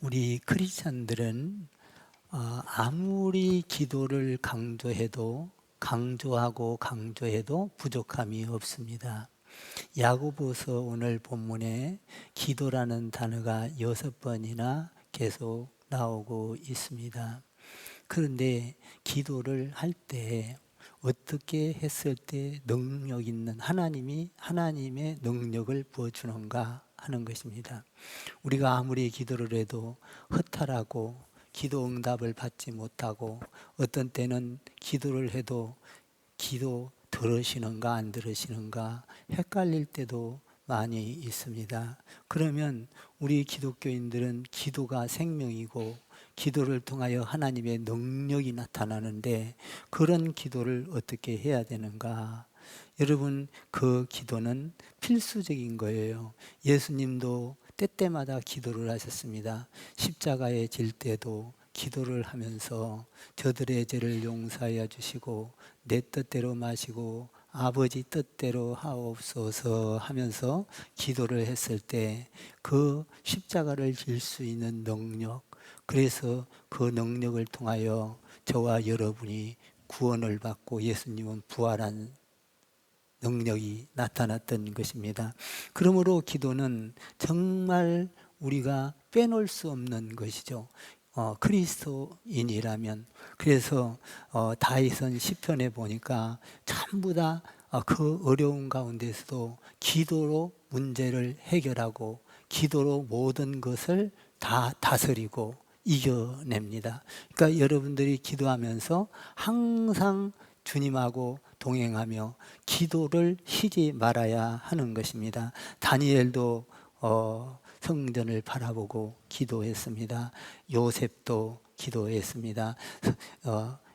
우리 크리스찬들은 아무리 기도를 강조해도 부족함이 없습니다. 야고보서 오늘 본문에 기도라는 단어가 6번이나 계속 나오고 있습니다. 그런데 기도를 할 때 어떻게 했을 때 능력 있는 하나님의 능력을 부어주는가 하는 것입니다. 우리가 아무리 기도를 해도 허탈하고 기도 응답을 받지 못하고 어떤 때는 기도를 해도 기도 들으시는가 안 들으시는가 헷갈릴 때도 많이 있습니다. 그러면 우리 기독교인들은 기도가 생명이고 기도를 통하여 하나님의 능력이 나타나는데 그런 기도를 어떻게 해야 되는가? 여러분, 그 기도는 필수적인 거예요. 예수님도 때때마다 기도를 하셨습니다. 십자가에 질 때도 기도를 하면서 저들의 죄를 용서하여 주시고 내 뜻대로 마시고 아버지 뜻대로 하옵소서 하면서 기도를 했을 때 그 십자가를 질 수 있는 능력, 그래서 그 능력을 통하여 저와 여러분이 구원을 받고 예수님은 부활한 능력이 나타났던 것입니다. 그러므로 기도는 정말 우리가 빼놓을 수 없는 것이죠. 그리스도인이라면. 그래서 다윗은 시편에 보니까 전부 다 그 어려운 가운데서도 기도로 문제를 해결하고 기도로 모든 것을 다 다스리고 이겨냅니다. 그러니까 여러분들이 기도하면서 항상 주님하고 동행하며 기도를 쉬지 말아야 하는 것입니다. 다니엘도 성전을 바라보고 기도했습니다. 요셉도 기도했습니다.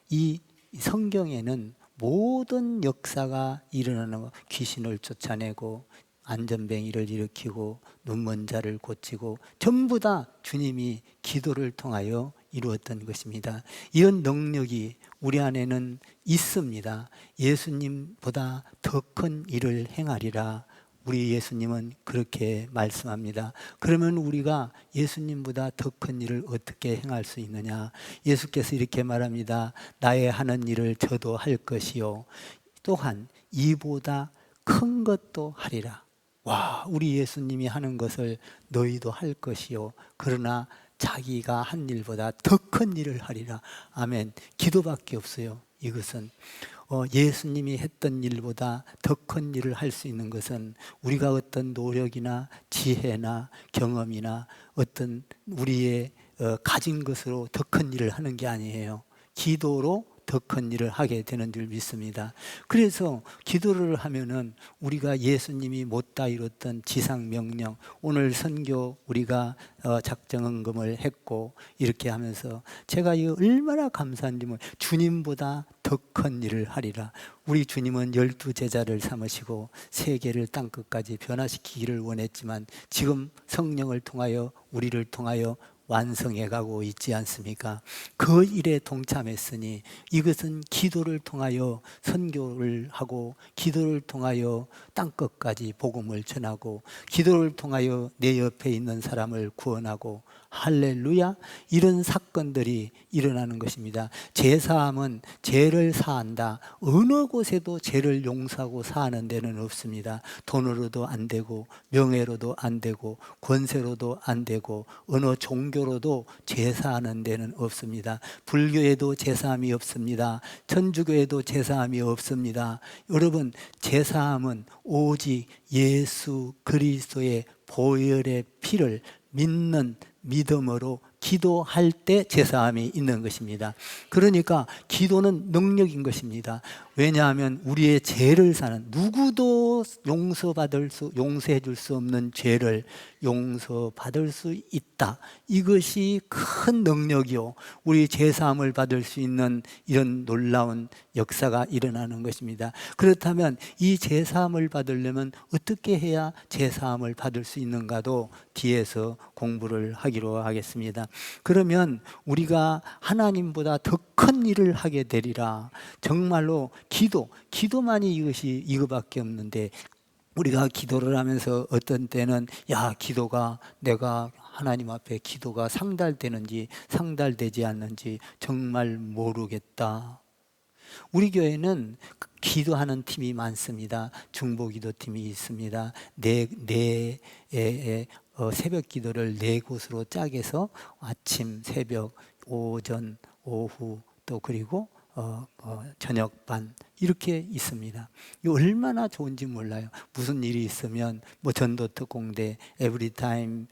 이 성경에는 모든 역사가 일어나는 것, 귀신을 쫓아내고 안전뱅이를 일으키고 눈먼 자를 고치고 전부 다 주님이 기도를 통하여 이루었던 것입니다. 이런 능력이 우리 안에는 있습니다. 예수님보다 더 큰 일을 행하리라. 우리 예수님은 그렇게 말씀합니다. 그러면 우리가 예수님보다 더 큰 일을 어떻게 행할 수 있느냐? 예수께서 이렇게 말합니다. 나의 하는 일을 저도 할 것이요 또한 이보다 큰 것도 하리라. 와, 우리 예수님이 하는 것을 너희도 할 것이요 그러나 자기가 한 일보다 더 큰 일을 하리라. 아멘. 기도밖에 없어요. 이것은 예수님이 했던 일보다 더 큰 일을 할 수 있는 것은 우리가 어떤 노력이나 지혜나 경험이나 어떤 우리의 가진 것으로 더 큰 일을 하는 게 아니에요. 기도로 더 큰 일을 하게 되는 줄 믿습니다. 그래서 기도를 하면은 우리가 예수님이 못다 이뤘던 지상명령, 오늘 선교 우리가 작정헌금을 했고 이렇게 하면서 제가 이 얼마나 감사한지 주님보다 더 큰 일을 하리라. 우리 주님은 12제자를 삼으시고 세계를 땅끝까지 변화시키기를 원했지만 지금 성령을 통하여 우리를 통하여 완성해 가고 있지 않습니까? 그 일에 동참했으니 이것은 기도를 통하여 선교를 하고 기도를 통하여 땅끝까지 복음을 전하고 기도를 통하여 내 옆에 있는 사람을 구원하고 할렐루야, 이런 사건들이 일어나는 것입니다. 제사함은 죄를 사한다. 어느 곳에도 죄를 용서하고 사하는 데는 없습니다. 돈으로도 안 되고 명예로도 안 되고 권세로도 안 되고 어느 종교로도 제사하는 데는 없습니다. 불교에도 제사함이 없습니다. 천주교에도 제사함이 없습니다. 여러분, 제사함은 오직 예수 그리스도의 보혈의 피를 믿는 믿음으로 기도할 때 제사함이 있는 것입니다. 그러니까 기도는 능력인 것입니다. 왜냐하면 우리의 죄를 사는, 누구도 용서해 줄 수 없는 죄를 용서받을 수 있다. 이것이 큰 능력이요, 우리 제사함을 받을 수 있는 이런 놀라운 역사가 일어나는 것입니다. 그렇다면 이 제사함을 받으려면 어떻게 해야 제사함을 받을 수 있는가도 뒤에서 공부를 하기로 하겠습니다. 그러면 우리가 하나님보다 더 큰 일을 하게 되리라. 정말로 기도만이 이거밖에 없는데 우리가 기도를 하면서 어떤 때는 기도가 내가 하나님 앞에 기도가 상달되는지 상달되지 않는지 정말 모르겠다. 우리 교회는 기도하는 팀이 많습니다. 중보기도팀이 있습니다. 새벽 기도를 4곳으로 짜개서 아침, 새벽, 오전, 오후 또 그리고 저녁반 이렇게 있습니다. 이거 얼마나 좋은지 몰라요. 무슨 일이 있으면 뭐 전도특공대, 에브리타임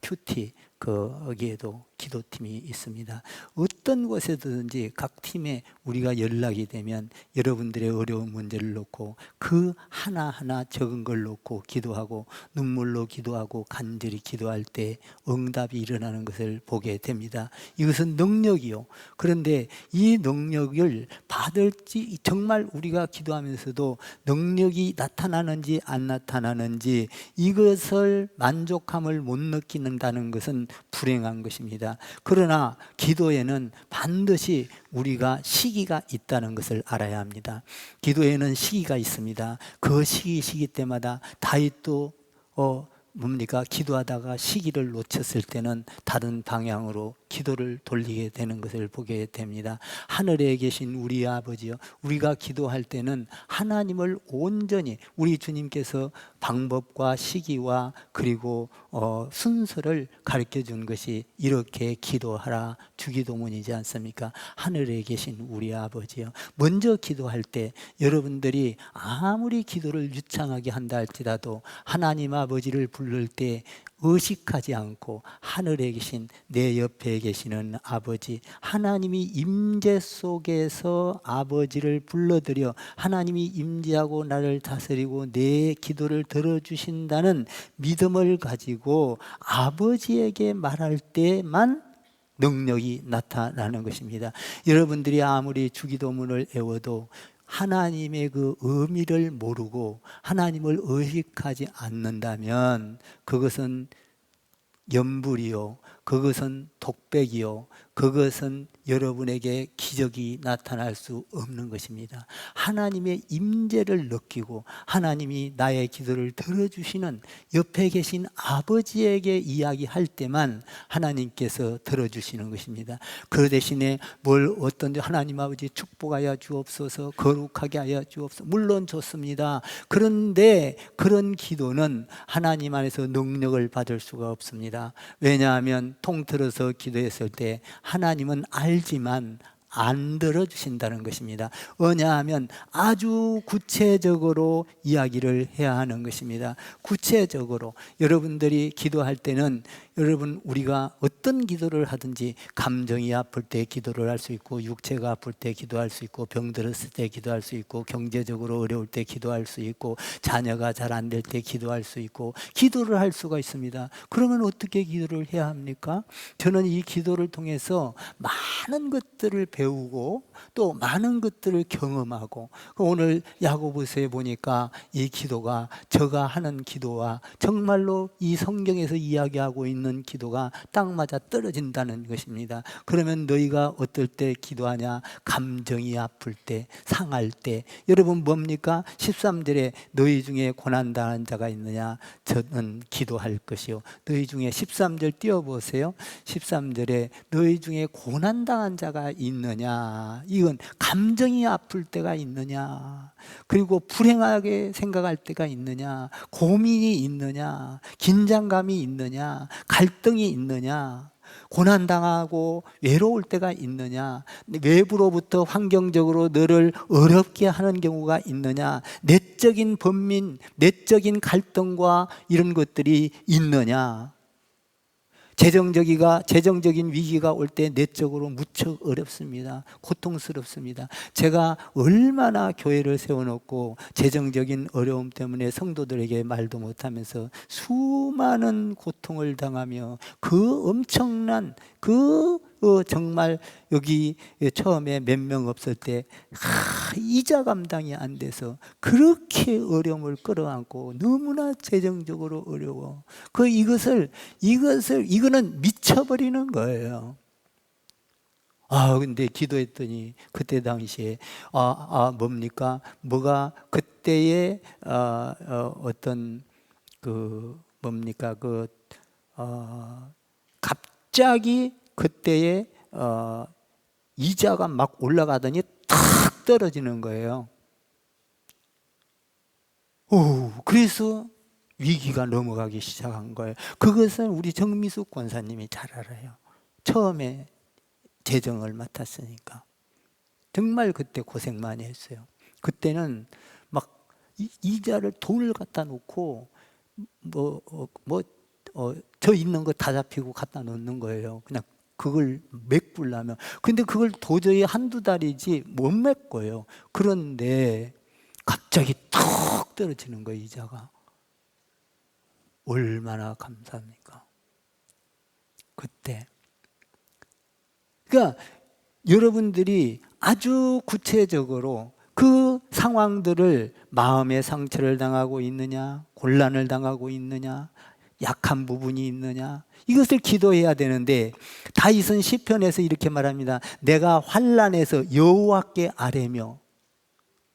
큐티 거기에도 기도팀이 있습니다. 어떤 곳에든지 각 팀에 우리가 연락이 되면 여러분들의 어려운 문제를 놓고 그 하나하나 적은 걸 놓고 기도하고 눈물로 기도하고 간절히 기도할 때 응답이 일어나는 것을 보게 됩니다. 이것은 능력이요. 그런데 이 능력을 받을지 정말 우리가 기도하면서도 능력이 나타나는지 안 나타나는지 이것을 만족함을 못 느끼는다는 것은 불행한 것입니다. 그러나 기도에는 반드시 우리가 시기가 있다는 것을 알아야 합니다. 기도에는 시기가 있습니다. 그 시기 때마다 다윗도 기도하다가 시기를 놓쳤을 때는 다른 방향으로 기도를 돌리게 되는 것을 보게 됩니다. 하늘에 계신 우리 아버지요, 우리가 기도할 때는 하나님을 온전히 우리 주님께서 방법과 시기와 그리고 순서를 가르쳐 준 것이 이렇게 기도하라 주기도문이지 않습니까? 하늘에 계신 우리 아버지요, 먼저 기도할 때 여러분들이 아무리 기도를 유창하게 한다 할지라도 하나님 아버지를 부를 때 의식하지 않고 하늘에 계신 내 옆에 계시는 아버지, 하나님이 임재 속에서 아버지를 불러들여 하나님이 임재하고 나를 다스리고 내 기도를 들어주신다는 믿음을 가지고 아버지에게 말할 때만 능력이 나타나는 것입니다. 여러분들이 아무리 주기도문을 외워도 하나님의 그 의미를 모르고 하나님을 의식하지 않는다면 그것은 염불이요, 그것은 독백이요, 그것은 여러분에게 기적이 나타날 수 없는 것입니다. 하나님의 임재를 느끼고 하나님이 나의 기도를 들어주시는 옆에 계신 아버지에게 이야기할 때만 하나님께서 들어주시는 것입니다. 그 대신에 어떤 하나님 아버지 축복하여 주옵소서, 거룩하게 하여 주옵소서, 물론 좋습니다. 그런데 그런 기도는 하나님 안에서 능력을 받을 수가 없습니다. 왜냐하면 통틀어서 기도했을 때 하나님은 알지만 안 들어주신다는 것입니다. 왜냐하면 아주 구체적으로 이야기를 해야 하는 것입니다. 구체적으로 여러분들이 기도할 때는 여러분, 우리가 어떤 기도를 하든지 감정이 아플 때 기도를 할 수 있고, 육체가 아플 때 기도할 수 있고, 병들었을 때 기도할 수 있고, 경제적으로 어려울 때 기도할 수 있고, 자녀가 잘 안 될 때 기도할 수 있고, 기도를 할 수가 있습니다. 그러면 어떻게 기도를 해야 합니까? 저는 이 기도를 통해서 많은 것들을 배우고 또 많은 것들을 경험하고, 오늘 야고보서에 보니까 이 기도가 제가 하는 기도와 정말로 이 성경에서 이야기하고 있는 기도가 딱 맞아 떨어진다는 것입니다. 그러면 너희가 어떨 때 기도하냐? 감정이 아플 때, 상할 때. 여러분 뭡니까? 13절에 너희 중에 고난당한 자가 있느냐? 저는 기도할 것이요. 너희 중에 13절 띄워보세요. 13절에 너희 중에 고난당한 자가 있느냐? 이건 감정이 아플 때가 있느냐? 그리고 불행하게 생각할 때가 있느냐? 고민이 있느냐? 긴장감이 있느냐? 갈등이 있느냐? 고난당하고 외로울 때가 있느냐? 외부로부터 환경적으로 너를 어렵게 하는 경우가 있느냐? 내적인 번민, 내적인 갈등과 이런 것들이 있느냐? 재정적인 위기가 올 때 내적으로 무척 어렵습니다. 고통스럽습니다. 제가 얼마나 교회를 세워놓고 재정적인 어려움 때문에 성도들에게 말도 못하면서 수많은 고통을 당하며 그 엄청난 정말 여기 처음에 몇 명 없을 때 이자 감당이 안 돼서 그렇게 어려움을 끌어안고 너무나 재정적으로 어려워. 이거는 미쳐버리는 거예요. 근데 기도했더니 그때 당시에 뭐가 그때의 어떤 갑자기 그때에 이자가 막 올라가더니 탁 떨어지는 거예요. 그래서 위기가 넘어가기 시작한 거예요. 그것은 우리 정미숙 권사님이 잘 알아요. 처음에 재정을 맡았으니까. 정말 그때 고생 많이 했어요. 그때는 막 이자를 돈을 갖다 놓고 저 있는 거 다 잡히고 갖다 놓는 거예요. 그냥 그걸 메꾸려면. 근데 그걸 도저히 한두 달이지 못 메꿔요. 그런데 갑자기 턱 떨어지는 거예요, 이자가. 얼마나 감사합니까? 그때. 그러니까 여러분들이 아주 구체적으로 그 상황들을, 마음의 상처를 당하고 있느냐, 곤란을 당하고 있느냐, 약한 부분이 있느냐, 이것을 기도해야 되는데, 다윗은 시편에서 이렇게 말합니다. 내가 환난에서 여호와께 아뢰며.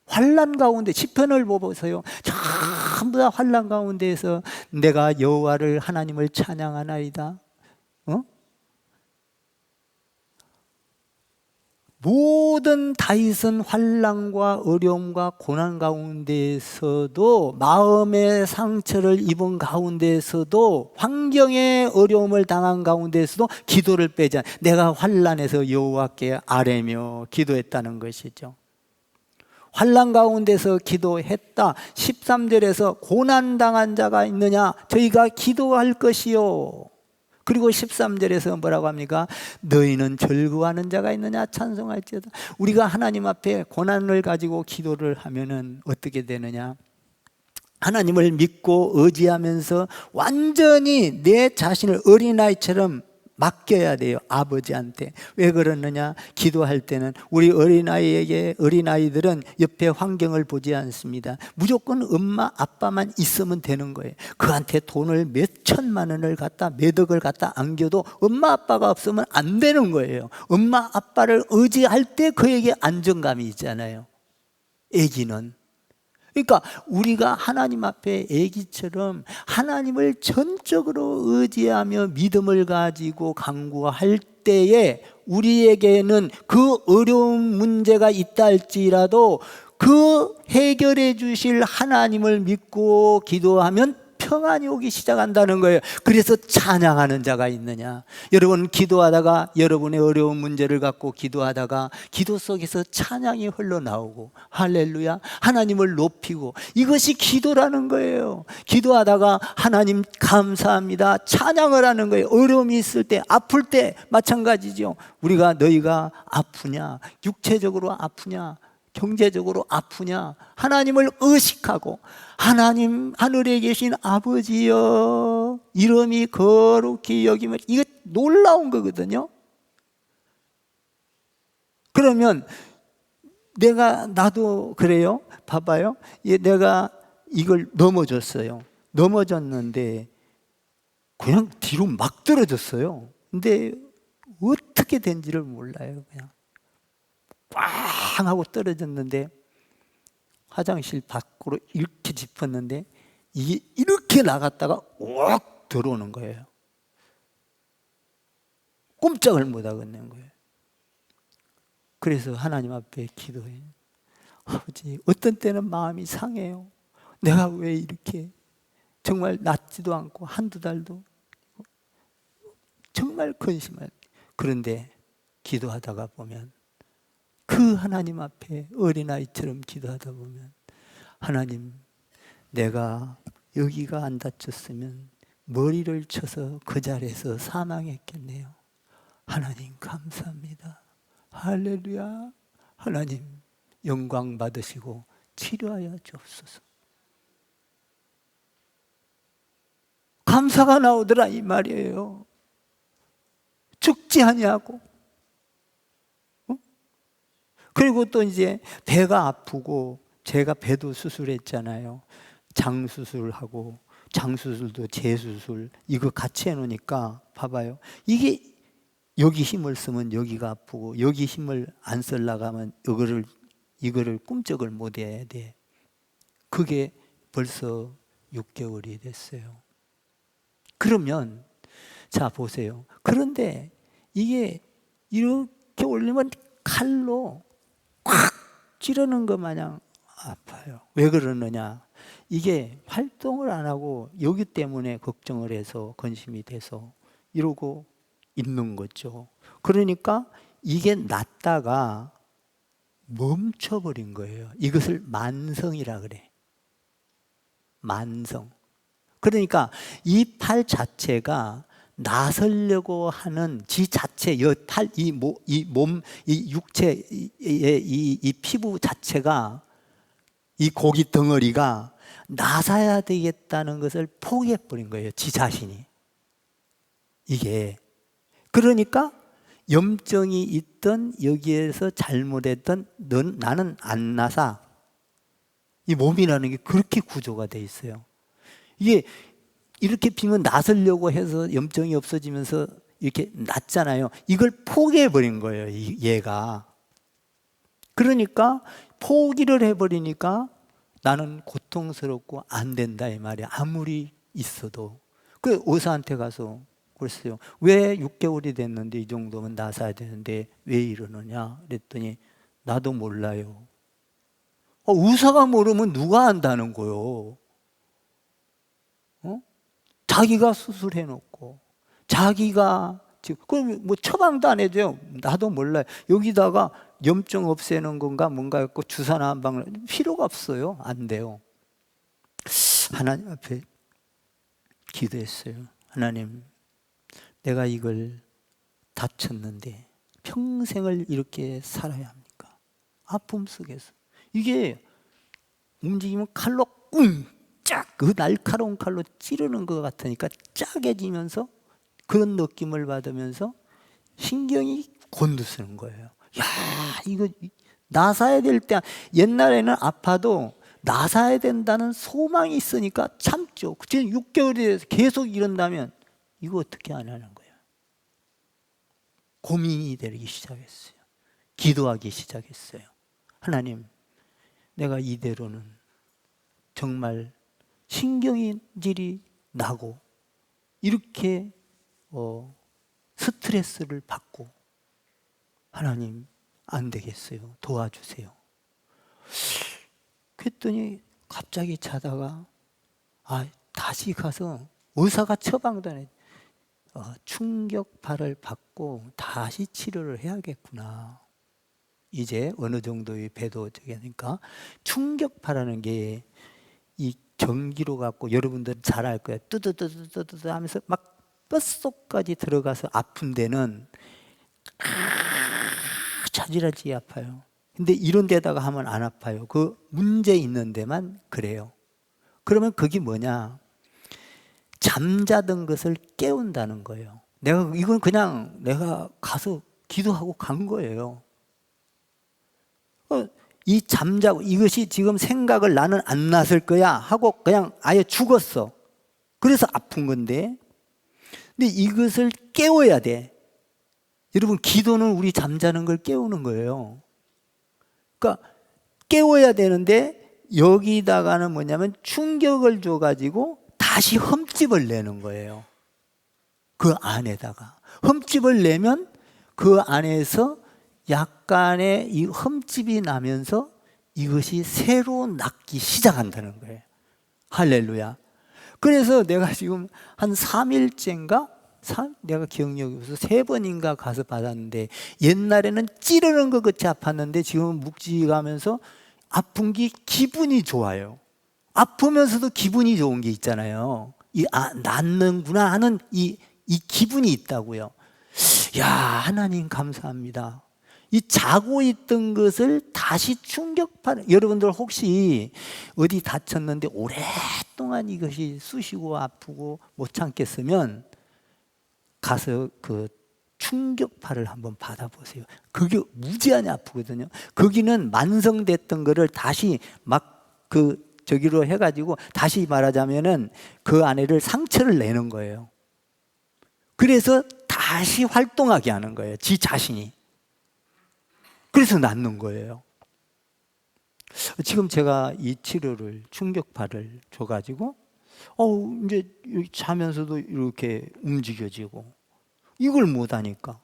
환난 가운데, 시편을 보세요. 전부 다 환난 가운데에서 내가 여호와를, 하나님을 찬양하나이다. 모든 다윗은 환난과 어려움과 고난 가운데에서도, 마음의 상처를 입은 가운데에서도, 환경의 어려움을 당한 가운데에서도 기도를 빼지 않아. 내가 환난에서 여호와께 아뢰며 기도했다는 것이죠. 환난 가운데서 기도했다. 13절에서 고난당한 자가 있느냐, 저희가 기도할 것이요. 그리고 13절에서 뭐라고 합니까? 너희는 즐거워하는 자가 있느냐, 찬송할지어다. 우리가 하나님 앞에 고난을 가지고 기도를 하면은 어떻게 되느냐? 하나님을 믿고 의지하면서 완전히 내 자신을 어린아이처럼 맡겨야 돼요, 아버지한테. 왜 그러느냐? 기도할 때는 우리 어린아이들은 옆에 환경을 보지 않습니다. 무조건 엄마 아빠만 있으면 되는 거예요. 그한테 돈을 몇 천만 원을 갖다, 몇 억을 갖다 안겨도 엄마 아빠가 없으면 안 되는 거예요. 엄마 아빠를 의지할 때 그에게 안정감이 있잖아요, 애기는. 그러니까 우리가 하나님 앞에 애기처럼 하나님을 전적으로 의지하며 믿음을 가지고 간구할 때에, 우리에게는 그 어려운 문제가 있다 할지라도 그 해결해 주실 하나님을 믿고 기도하면 평안이 오기 시작한다는 거예요. 그래서 찬양하는 자가 있느냐. 여러분, 기도하다가, 여러분의 어려운 문제를 갖고 기도하다가 기도 속에서 찬양이 흘러나오고, 할렐루야, 하나님을 높이고, 이것이 기도라는 거예요. 기도하다가 하나님 감사합니다, 찬양을 하는 거예요. 어려움이 있을 때, 아플 때 마찬가지죠. 우리가, 너희가 아프냐, 육체적으로 아프냐, 경제적으로 아프냐, 하나님을 의식하고, 하나님 하늘에 계신 아버지여 이름이 거룩히 여기면, 이거 놀라운 거거든요. 그러면 나도 그래요. 봐봐요. 내가 이걸 넘어졌어요. 넘어졌는데 그냥 뒤로 막 떨어졌어요. 근데 어떻게 된지를 몰라요. 그냥 꽝 하고 떨어졌는데, 화장실 밖으로 이렇게 짚었는데 이게 이렇게 나갔다가 옥 들어오는 거예요. 꼼짝을 못 하겠는 거예요. 그래서 하나님 앞에 기도해요. 아버지, 어떤 때는 마음이 상해요. 내가 왜 이렇게, 정말 낫지도 않고 한두 달도 정말 근심할. 그런데 기도하다가 보면, 그 하나님 앞에 어린아이처럼 기도하다 보면, 하나님, 내가 여기가 안 다쳤으면 머리를 쳐서 그 자리에서 사망했겠네요. 하나님 감사합니다. 할렐루야. 하나님 영광 받으시고 치료하여 주옵소서. 감사가 나오더라 이 말이에요. 죽지 아니하고. 그리고 또 이제 배가 아프고, 제가 배도 수술했잖아요. 장수술하고, 장수술도 재수술, 이거 같이 해놓으니까 봐봐요. 이게 여기 힘을 쓰면 여기가 아프고, 여기 힘을 안 쓰려고 하면 이거를 꿈쩍을 못 해야 돼. 그게 벌써 6개월이 됐어요. 그러면 자, 보세요. 그런데 이게 이렇게 올리면 칼로 꽉 찌르는 것 마냥 아파요. 왜 그러느냐? 이게 활동을 안 하고 여기 때문에 걱정을 해서 근심이 돼서 이러고 있는 거죠. 그러니까 이게 났다가 멈춰버린 거예요. 이것을 만성이라 그래. 만성. 그러니까 이 팔 자체가 나서려고 하는 지 자체, 이 몸, 이 육체의 이 피부 자체가, 이 고기 덩어리가 나서야 되겠다는 것을 포기해버린 거예요. 지 자신이. 이게. 그러니까 염증이 있던 여기에서 잘못했던 나는 안 나사. 이 몸이라는 게 그렇게 구조가 돼 있어요. 이게 이렇게 비면 나서려고 해서 염증이 없어지면서 이렇게 낫잖아요. 이걸 포기해버린 거예요, 얘가. 그러니까 포기를 해버리니까 나는 고통스럽고 안 된다 이 말이야. 아무리 있어도. 그 의사한테 가서 그랬어요. 왜 6개월이 됐는데 이 정도면 나서야 되는데 왜 이러느냐 그랬더니 나도 몰라요. 의사가 모르면 누가 안다는 거요? 자기가 수술해놓고 자기가 지금 그럼 뭐 처방도 안 해줘요. 나도 몰라요. 여기다가 염증 없애는 건가 뭔가 했고 주사나 한 방울 필요가 없어요. 안 돼요. 하나님 앞에 기도했어요. 하나님, 내가 이걸 다쳤는데 평생을 이렇게 살아야 합니까? 아픔 속에서 이게 움직이면 칼로 쫙, 그 날카로운 칼로 찌르는 것 같으니까 짜게지면서 그런 느낌을 받으면서 신경이 곤두서는 거예요. 야, 이거 나사야 될 때, 옛날에는 아파도 나사야 된다는 소망이 있으니까 참죠. 지금 6개월이 돼서 계속 이런다면 이거 어떻게 안 하는 거예요? 고민이 되기 시작했어요. 기도하기 시작했어요. 하나님, 내가 이대로는 정말 신경질이 나고 이렇게 스트레스를 받고 하나님 안 되겠어요. 도와주세요. 그랬더니 갑자기 자다가 다시 가서 의사가 처방도 안 해. 충격파를 받고 다시 치료를 해야겠구나. 이제 어느 정도의 배도 저기 하니까 충격파라는 게 이 전기로 갖고 여러분들은 잘 알 거예요. 뜨드드드드드 하면서 막 뼛속까지 들어가서 아픈 데는 자지러지 아파요. 근데 이런 데다가 하면 안 아파요. 그 문제 있는 데만 그래요. 그러면 그게 뭐냐? 잠자던 것을 깨운다는 거예요. 이건 그냥 내가 가서 기도하고 간 거예요. 이 잠자고 이것이 지금 생각을 나는 안 났을 거야 하고 그냥 아예 죽었어. 그래서 아픈 건데, 근데 이것을 깨워야 돼. 여러분, 기도는 우리 잠자는 걸 깨우는 거예요. 그러니까 깨워야 되는데 여기다가는 뭐냐면 충격을 줘가지고 다시 흠집을 내는 거예요. 그 안에다가 흠집을 내면 그 안에서 약간의 이 흠집이 나면서 이것이 새로 낫기 시작한다는 거예요. 할렐루야. 그래서 내가 지금 한 3일째인가? 내가 기억력이 없어서 3번인가 가서 받았는데, 옛날에는 찌르는 것 같이 아팠는데 지금은 묵직하면서 아픈 게 기분이 좋아요. 아프면서도 기분이 좋은 게 있잖아요. 낫는구나 하는 이 기분이 있다고요. 야, 하나님 감사합니다. 이 자고 있던 것을 다시 여러분들 혹시 어디 다쳤는데 오랫동안 이것이 쑤시고 아프고 못 참겠으면 가서 그 충격파를 한번 받아보세요. 그게 무지하게 아프거든요. 거기는 만성됐던 거를 다시 막 저기로 해가지고 다시 말하자면은 그 안에를 상처를 내는 거예요. 그래서 다시 활동하게 하는 거예요. 지 자신이. 그래서 낫는 거예요. 지금 제가 이 치료를 충격파를 줘가지고 이제 자면서도 이렇게 움직여지고 이걸 못하니까.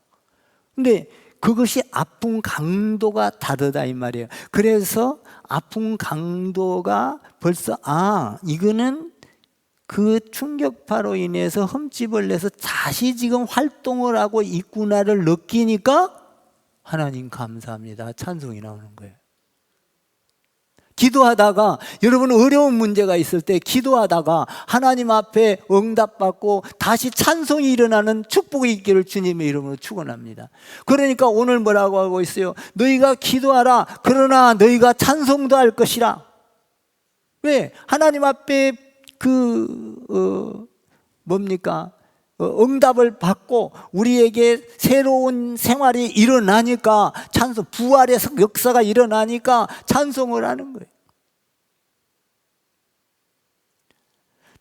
근데 그것이 아픈 강도가 다르다 이 말이에요. 그래서 아픈 강도가 벌써 이거는 그 충격파로 인해서 흠집을 내서 다시 지금 활동을 하고 있구나를 느끼니까 하나님 감사합니다 찬송이 나오는 거예요. 기도하다가 여러분 어려운 문제가 있을 때 기도하다가 하나님 앞에 응답받고 다시 찬송이 일어나는 축복이 있기를 주님의 이름으로 축원합니다. 그러니까 오늘 뭐라고 하고 있어요? 너희가 기도하라. 그러나 너희가 찬송도 할 것이라. 왜? 하나님 앞에 응답을 받고 우리에게 새로운 생활이 일어나니까 찬송, 부활의 역사가 일어나니까 찬송을 하는 거예요.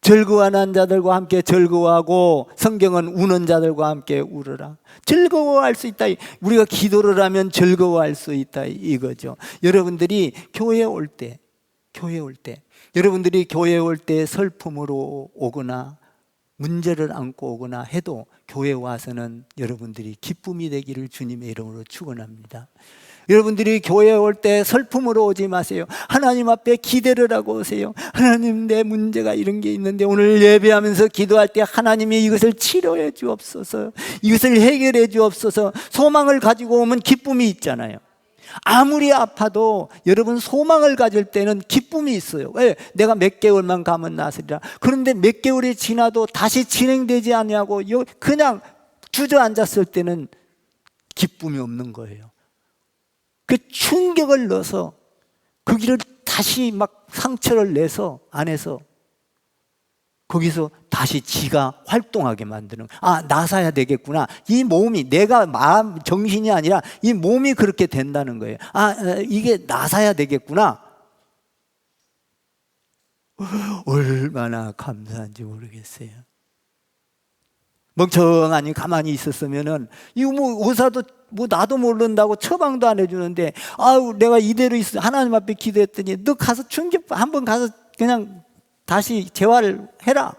즐거워하는 자들과 함께 즐거워하고 성경은 우는 자들과 함께 울으라. 즐거워할 수 있다. 우리가 기도를 하면 즐거워할 수 있다 이거죠. 여러분들이 교회에 올 때 여러분들이 교회에 올 때 슬픔으로 오거나 문제를 안고 오거나 해도 교회에 와서는 여러분들이 기쁨이 되기를 주님의 이름으로 축원합니다. 여러분들이 교회에 올 때 슬픔으로 오지 마세요. 하나님 앞에 기대를 하고 오세요. 하나님, 내 문제가 이런 게 있는데 오늘 예배하면서 기도할 때 하나님이 이것을 치료해 주옵소서, 이것을 해결해 주옵소서. 소망을 가지고 오면 기쁨이 있잖아요. 아무리 아파도 여러분 소망을 가질 때는 기쁨이 있어요. 왜? 내가 몇 개월만 가면 나으리라. 그런데 몇 개월이 지나도 다시 진행되지 않냐고 그냥 주저앉았을 때는 기쁨이 없는 거예요. 그 충격을 넣어서 그 길을 다시 막 상처를 내서 안에서 거기서 다시 지가 활동하게 만드는, 나서야 되겠구나. 이 몸이, 내가 마음, 정신이 아니라 이 몸이 그렇게 된다는 거예요. 이게 나서야 되겠구나. 얼마나 감사한지 모르겠어요. 멍청하니 가만히 있었으면은 이거 의사도 나도 모른다고 처방도 안 해주는데 내가 이대로 있어 하나님 앞에 기도했더니 너 가서 한번 가서 그냥 다시 재활을 해라.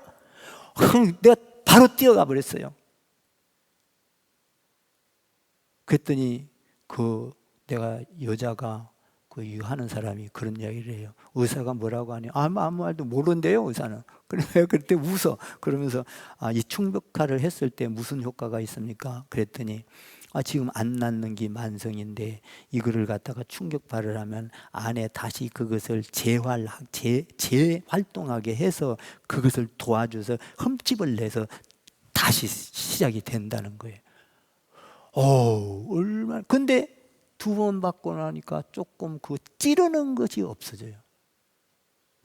내가 바로 뛰어가 버렸어요. 그랬더니 내가 여자가 하는 사람이 그런 이야기를 해요. 의사가 뭐라고 하니? 아무 말도 모른대요, 의사는. 그때 웃어. 그러면서 이 충격파를 했을 때 무슨 효과가 있습니까? 그랬더니 지금 안 낫는 게 만성인데 이거를 갖다가 충격파를 하면 안에 다시 그것을 재활동하게 해서 그것을 도와줘서 흠집을 내서 다시 시작이 된다는 거예요. 얼마나. 근데 2번 받고 나니까 조금 찌르는 것이 없어져요.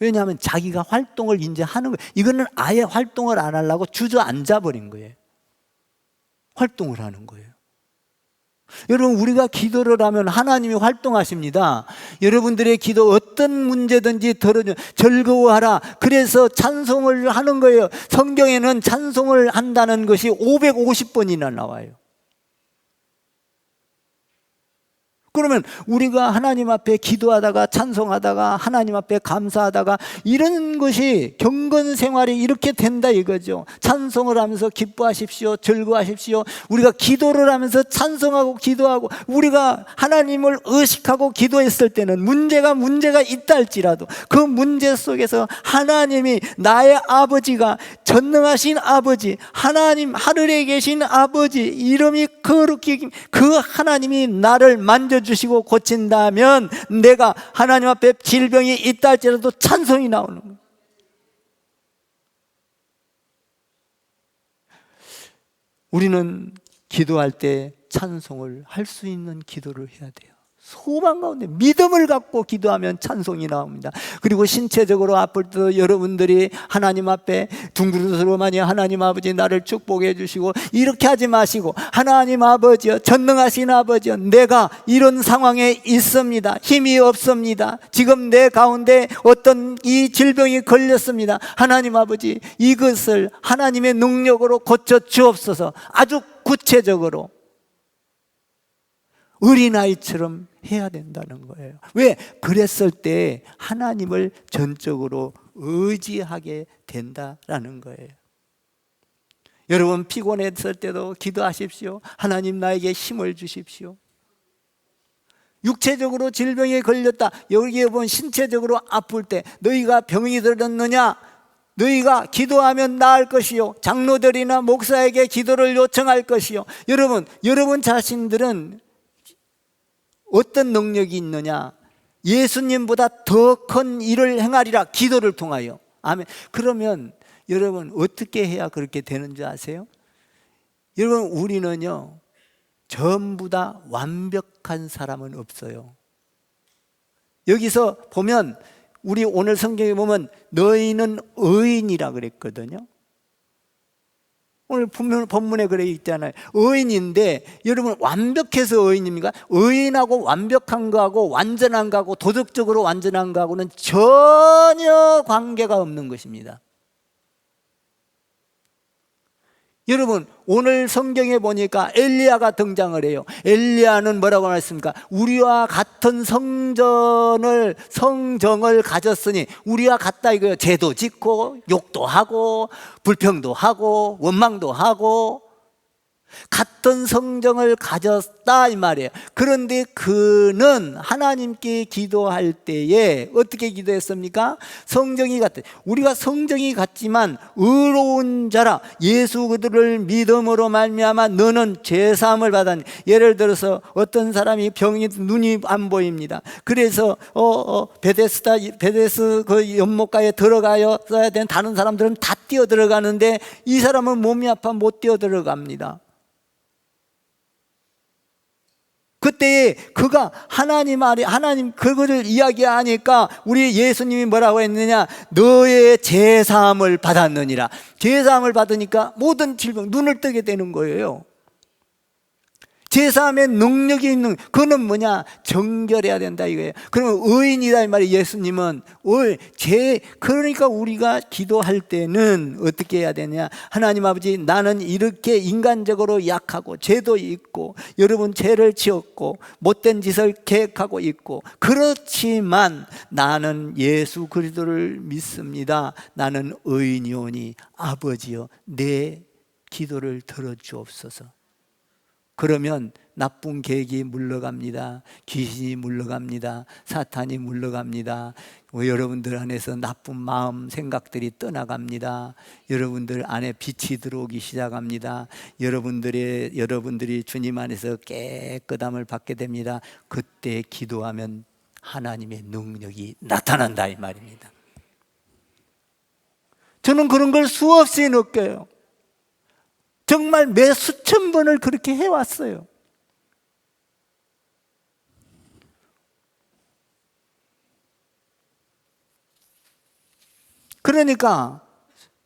왜냐하면 자기가 활동을 이제 하는 거예요. 이거는 아예 활동을 안 하려고 주저앉아 버린 거예요. 활동을 하는 거예요. 여러분, 우리가 기도를 하면 하나님이 활동하십니다. 여러분들의 기도 어떤 문제든지 즐거워하라. 그래서 찬송을 하는 거예요. 성경에는 찬송을 한다는 것이 550번이나 나와요. 그러면 우리가 하나님 앞에 기도하다가 찬송하다가 하나님 앞에 감사하다가 이런 것이 경건 생활이 이렇게 된다 이거죠. 찬송을 하면서 기뻐하십시오, 즐거워하십시오. 우리가 기도를 하면서 찬송하고 기도하고 우리가 하나님을 의식하고 기도했을 때는 문제가 있다 할지라도 그 문제 속에서 하나님이, 나의 아버지가 전능하신 아버지, 하나님 하늘에 계신 아버지, 이름이 거룩히 그 하나님이 나를 만져주시고 고친다면 내가 하나님 앞에 질병이 있다 할지라도 찬송이 나오는 거예요. 우리는 기도할 때 찬송을 할 수 있는 기도를 해야 돼요. 소망 가운데 믿음을 갖고 기도하면 찬송이 나옵니다. 그리고 신체적으로 아플 때도 여러분들이 하나님 앞에 둥그러서만이 하나님 아버지 나를 축복해 주시고 이렇게 하지 마시고, 하나님 아버지여, 전능하신 아버지여, 내가 이런 상황에 있습니다. 힘이 없습니다. 지금 내 가운데 어떤 이 질병이 걸렸습니다. 하나님 아버지, 이것을 하나님의 능력으로 고쳐 주옵소서. 아주 구체적으로 어린아이처럼 해야 된다는 거예요. 왜? 그랬을 때 하나님을 전적으로 의지하게 된다라는 거예요. 여러분 피곤했을 때도 기도하십시오. 하나님 나에게 힘을 주십시오. 육체적으로 질병에 걸렸다, 여기에 보면 신체적으로 아플 때 너희가 병이 들었느냐? 너희가 기도하면 나을 것이요, 장로들이나 목사에게 기도를 요청할 것이요. 여러분 자신들은 어떤 능력이 있느냐? 예수님보다 더 큰 일을 행하리라, 기도를 통하여. 아멘. 그러면 여러분 어떻게 해야 그렇게 되는 줄 아세요? 여러분 우리는요, 전부 다 완벽한 사람은 없어요. 여기서 보면 우리 오늘 성경에 보면 너희는 의인이라 그랬거든요. 오늘 본문에 그래 있잖아요. 의인인데 여러분 완벽해서 의인입니까? 의인하고 완벽한 거하고 완전한 거하고 도덕적으로 완전한 거하고는 전혀 관계가 없는 것입니다. 여러분 오늘 성경에 보니까 엘리야가 등장을 해요. 엘리야는 뭐라고 말했습니까? 우리와 같은 성정을 가졌으니, 우리와 같다 이거예요. 죄도 짓고 욕도 하고 불평도 하고 원망도 하고 같은 성정을 가졌다 이 말이에요. 그런데 그는 하나님께 기도할 때에 어떻게 기도했습니까? 성정이 같아. 우리가 성정이 같지만 의로운 자라, 예수 그들을 믿음으로 말미암아 너는 죄사함을 받았니. 예를 들어서 어떤 사람이 병이 눈이 안 보입니다. 그래서 베데스 그 연못가에 들어가야 되는 다른 사람들은 다 뛰어 들어가는데 이 사람은 몸이 아파 못 뛰어 들어갑니다. 그때 그가 하나님 그거를 이야기하니까 우리 예수님이 뭐라고 했느냐? 너의 죄사함을 받았느니라. 죄사함을 받으니까 모든 질병 눈을 뜨게 되는 거예요. 제사함의 능력이 있는, 그는 뭐냐? 정결해야 된다 이거예요. 그러면 의인이다 이 말이에요. 예수님은 그러니까 우리가 기도할 때는 어떻게 해야 되냐? 하나님 아버지, 나는 이렇게 인간적으로 약하고 죄도 있고 여러분 죄를 지었고 못된 짓을 계획하고 있고, 그렇지만 나는 예수 그리스도를 믿습니다. 나는 의인이오니 아버지여 내 기도를 들어주옵소서. 그러면 나쁜 계획이 물러갑니다. 귀신이 물러갑니다. 사탄이 물러갑니다. 여러분들 안에서 나쁜 마음, 생각들이 떠나갑니다. 여러분들 안에 빛이 들어오기 시작합니다. 여러분들이 주님 안에서 깨끗함을 받게 됩니다. 그때 기도하면 하나님의 능력이 나타난다 이 말입니다. 저는 그런 걸 수없이 느껴요. 정말 매 수천 번을 그렇게 해왔어요. 그러니까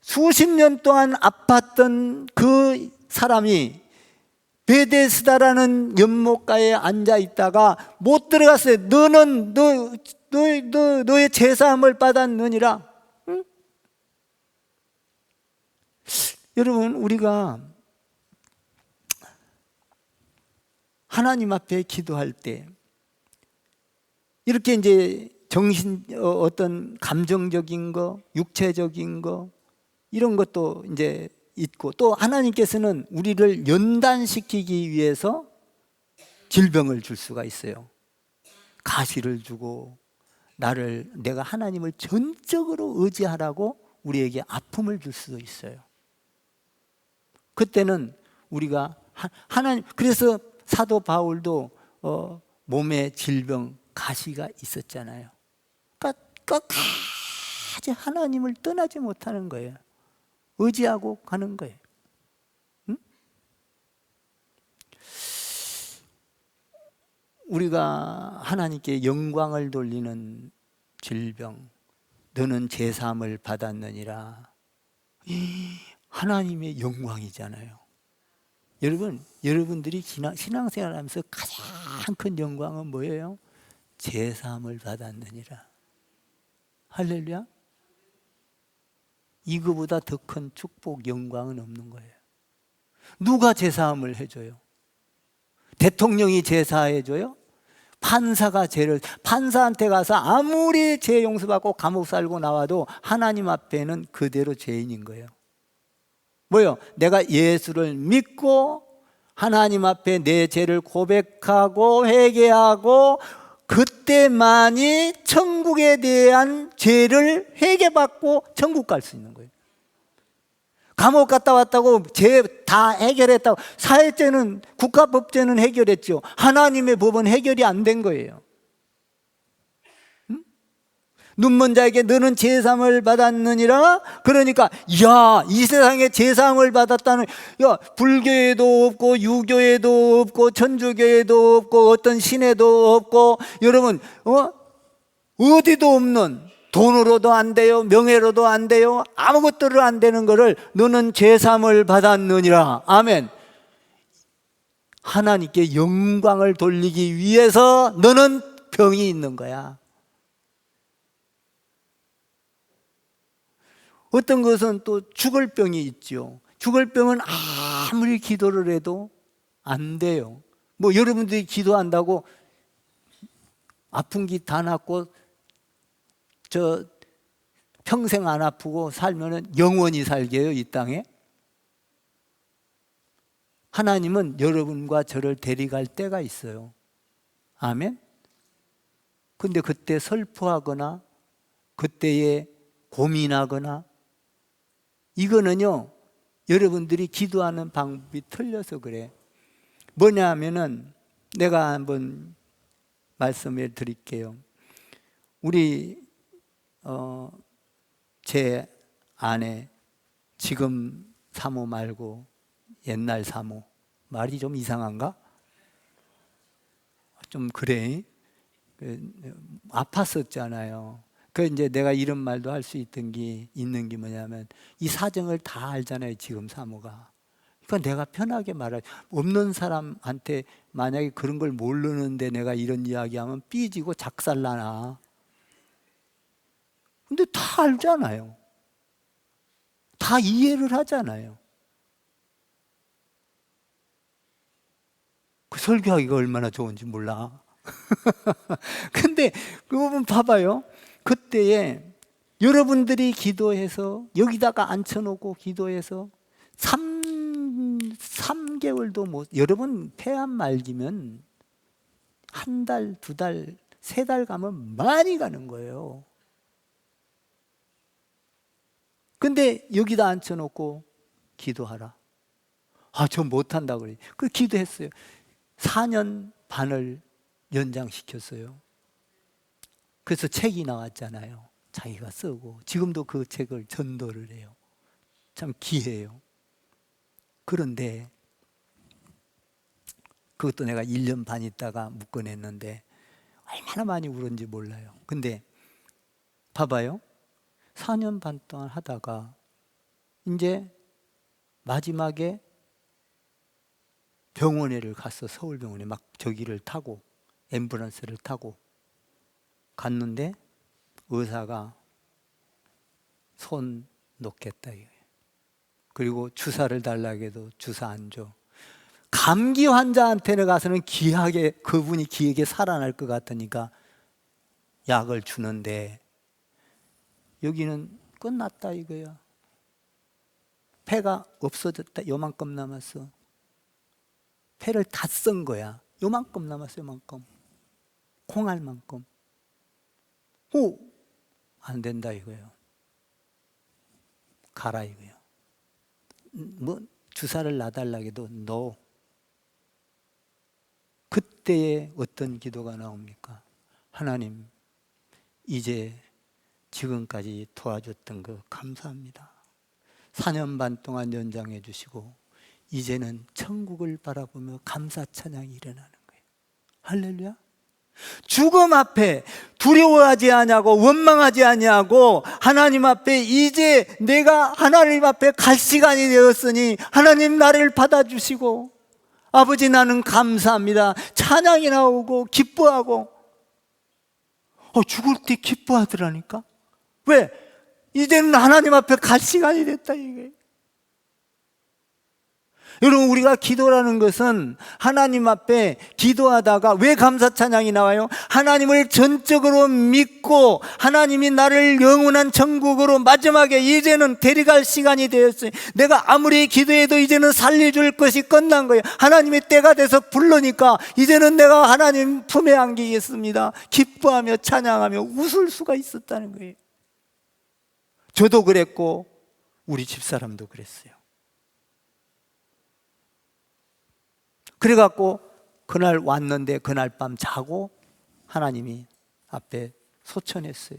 수십 년 동안 아팠던 그 사람이 베데스다라는 연못가에 앉아 있다가 못 들어갔어요. 너의 제사함을 받았느니라. 응? 여러분, 우리가 하나님 앞에 기도할 때 이렇게 이제 어떤 감정적인 거, 육체적인 거, 이런 것도 이제 있고, 또 하나님께서는 우리를 연단시키기 위해서 질병을 줄 수가 있어요. 가시를 주고 내가 하나님을 전적으로 의지하라고 우리에게 아픔을 줄 수도 있어요. 그때는 우리가 하나님, 그래서 사도 바울도 몸에 질병, 가시가 있었잖아요. 그러니까 끝까지 하나님을 떠나지 못하는 거예요. 의지하고 가는 거예요. 응? 우리가 하나님께 영광을 돌리는 질병, 너는 제사함을 받았느니라. 하나님의 영광이잖아요. 여러분들이 신앙생활하면서 가장 큰 영광은 뭐예요? 제사함을 받았느니라. 할렐루야. 이거보다 더 큰 축복, 영광은 없는 거예요. 누가 제사함을 해줘요? 대통령이 제사해줘요? 판사한테 가서 아무리 죄 용서받고 감옥 살고 나와도 하나님 앞에는 그대로 죄인인 거예요. 뭐요? 내가 예수를 믿고 하나님 앞에 내 죄를 고백하고 회개하고 그때만이 천국에 대한 죄를 회개받고 천국 갈 수 있는 거예요. 감옥 갔다 왔다고 죄 다 해결했다고, 사회죄는, 국가법죄는 해결했죠. 하나님의 법은 해결이 안 된 거예요. 눈먼 자에게 너는 제사함을 받았느니라. 그러니까 이 세상에 제사함을 받았다는, 불교에도 없고 유교에도 없고 천주교에도 없고 어떤 신에도 없고, 여러분 어디도 없는, 돈으로도 안 돼요, 명예로도 안 돼요, 아무것도로 안 되는 거를 너는 제사함을 받았느니라. 아멘. 하나님께 영광을 돌리기 위해서 너는 병이 있는 거야. 어떤 것은 또 죽을 병이 있죠. 죽을 병은 아무리 기도를 해도 안 돼요. 뭐 여러분들이 기도한다고 아픈 기 다 낫고 평생 안 아프고 살면은 영원히 살게요, 이 땅에? 하나님은 여러분과 저를 데려갈 때가 있어요. 아멘? 근데 그때 슬퍼하거나 그때에 고민하거나, 이거는요, 여러분들이 기도하는 방법이 틀려서 그래. 뭐냐 하면은, 내가 한번 말씀을 드릴게요. 우리 제 아내, 지금 사모 말고 옛날 사모, 말이 좀 이상한가? 좀 그래. 아팠었잖아요. 이제 내가 이런 말도 할 수 있는 게 뭐냐면, 이 사정을 다 알잖아요, 지금 사모가. 그러니까 내가 편하게 없는 사람한테 만약에 그런 걸 모르는데 내가 이런 이야기하면 삐지고 작살나나. 근데 다 알잖아요. 다 이해를 하잖아요. 그 설교하기가 얼마나 좋은지 몰라. 근데 그 부분 봐봐요. 그때에 여러분들이 기도해서 여기다가 앉혀놓고 기도해서 3개월도 못, 여러분 폐암 말기면 한 달, 2달, 3달 가면 많이 가는 거예요. 근데 여기다 앉혀놓고 기도하라. 저 못한다 그래. 그 기도했어요. 4년 반을 연장시켰어요. 그래서 책이 나왔잖아요. 자기가 쓰고 지금도 그 책을 전도를 해요. 참 귀해요. 그런데 그것도 내가 1년 반 있다가 묶어냈는데 얼마나 많이 울었는지 몰라요. 근데 봐봐요. 4년 반 동안 하다가 이제 마지막에 병원에를 갔어. 서울병원에 막 저기를 타고, 앰뷸런스를 타고 갔는데 의사가 손 놓겠다 이거예요. 그리고 주사를 달라고 해도 주사 안 줘. 감기 환자한테는 가서는 그분이 귀하게 살아날 것 같으니까 약을 주는데, 여기는 끝났다 이거야. 폐가 없어졌다. 요만큼 남았어. 폐를 다 쓴 거야. 요만큼 남았어. 요만큼. 콩알만큼. 안 된다 이거예요. 가라 이거예요. 뭐 주사를 놔달라고 해도 no. 그때에 어떤 기도가 나옵니까? 하나님, 이제 지금까지 도와줬던 거 감사합니다. 4년 반 동안 연장해 주시고 이제는 천국을 바라보며 감사 찬양이 일어나는 거예요. 할렐루야. 죽음 앞에 두려워하지 아니하고 원망하지 아니하고 하나님 앞에, 이제 내가 하나님 앞에 갈 시간이 되었으니 하나님 나를 받아주시고, 아버지 나는 감사합니다. 찬양이 나오고 기뻐하고. 죽을 때 기뻐하더라니까. 왜? 이제는 하나님 앞에 갈 시간이 됐다 이게. 여러분, 우리가 기도라는 것은 하나님 앞에 기도하다가 왜 감사 찬양이 나와요? 하나님을 전적으로 믿고 하나님이 나를 영원한 천국으로 마지막에 이제는 데려갈 시간이 되었어요. 내가 아무리 기도해도 이제는 살려줄 것이 끝난 거예요. 하나님의 때가 돼서 부르니까 이제는 내가 하나님 품에 안기겠습니다. 기뻐하며 찬양하며 웃을 수가 있었다는 거예요. 저도 그랬고 우리 집사람도 그랬어요. 그래갖고 그날 왔는데 그날 밤 자고 하나님이 앞에 소천했어요.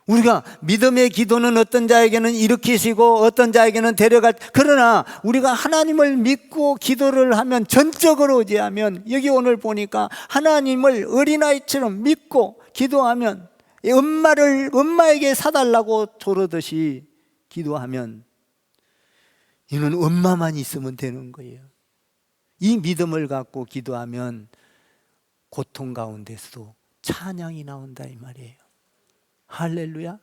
우리가 믿음의 기도는 어떤 자에게는 일으키시고 어떤 자에게는 데려갈, 그러나 우리가 하나님을 믿고 기도를 하면, 전적으로 의지하면, 여기 오늘 보니까 하나님을 어린아이처럼 믿고 기도하면, 엄마에게 사달라고 조르듯이 기도하면 이는 엄마만 있으면 되는 거예요. 이 믿음을 갖고 기도하면 고통 가운데서도 찬양이 나온다 이 말이에요. 할렐루야.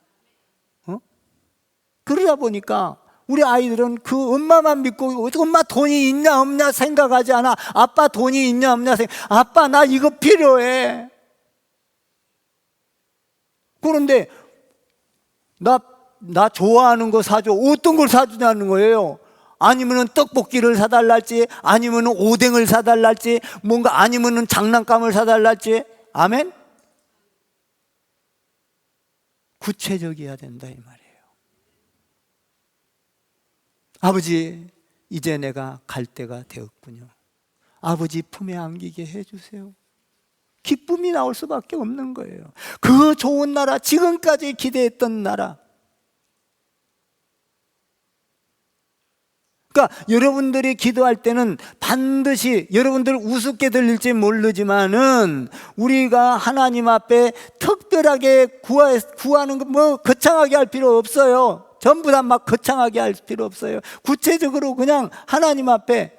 그러다 보니까 우리 아이들은 그 엄마만 믿고, 엄마 돈이 있냐 없냐 생각하지 않아. 아빠 돈이 있냐 없냐 생각. 아빠 나 이거 필요해. 그런데 나 좋아하는 거 사줘. 어떤 걸 사주냐는 거예요. 아니면은 떡볶이를 사달랄지, 아니면은 오뎅을 사달랄지, 뭔가 아니면은 장난감을 사달랄지. 아멘? 구체적이어야 된다 이 말이에요. 아버지, 이제 내가 갈 때가 되었군요. 아버지 품에 안기게 해주세요. 기쁨이 나올 수밖에 없는 거예요. 그 좋은 나라, 지금까지 기대했던 나라. 그러니까 여러분들이 기도할 때는 반드시, 여러분들 우습게 들릴지 모르지만은 우리가 하나님 앞에 특별하게 구하는 거 뭐 거창하게 할 필요 없어요. 전부 다 막 거창하게 할 필요 없어요. 구체적으로 그냥 하나님 앞에,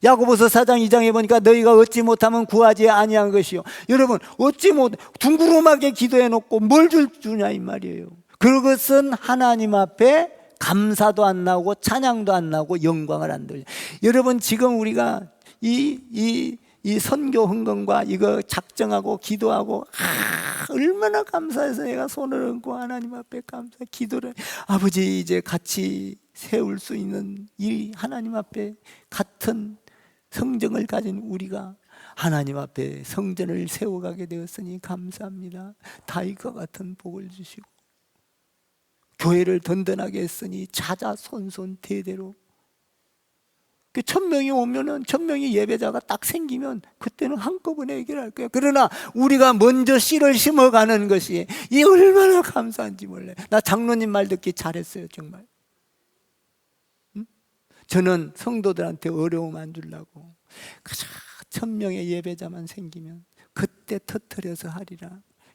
야고보서 4장 2장에 보니까 너희가 얻지 못하면 구하지 아니한 것이요. 여러분, 얻지 못, 둥그름하게 기도해 놓고 뭘 주냐 이 말이에요. 그것은 하나님 앞에 감사도 안 나오고 찬양도 안 나오고 영광을 안 돌려. 여러분, 지금 우리가 이 선교 헌금과 이거 작정하고 기도하고 얼마나 감사해서 내가 손을 얹고 하나님 앞에 감사 기도를, 아버지 이제 같이 세울 수 있는 이 하나님 앞에 같은 성정을 가진 우리가 하나님 앞에 성전을 세워가게 되었으니 감사합니다. 다윗과 같은 복을 주시고 교회를 든든하게 했으니 자자손손 대대로. 1000명이 오면은 1000명이 예배자가 딱 생기면 그때는 한꺼번에 해결할 거예요. 그러나 우리가 먼저 씨를 심어가는 것이 이 얼마나 감사한지 몰라요. 나 장로님 말 듣기 잘했어요 정말. 저는 성도들한테 어려움 안 주려고 1000명의 예배자만 생기면 그때 터뜨려서 하리라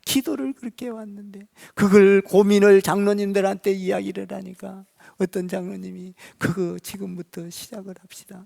기도를 그렇게 해왔는데, 그걸 고민을 장로님들한테 이야기를 하니까 어떤 장로님이 그거 지금부터 시작을 합시다.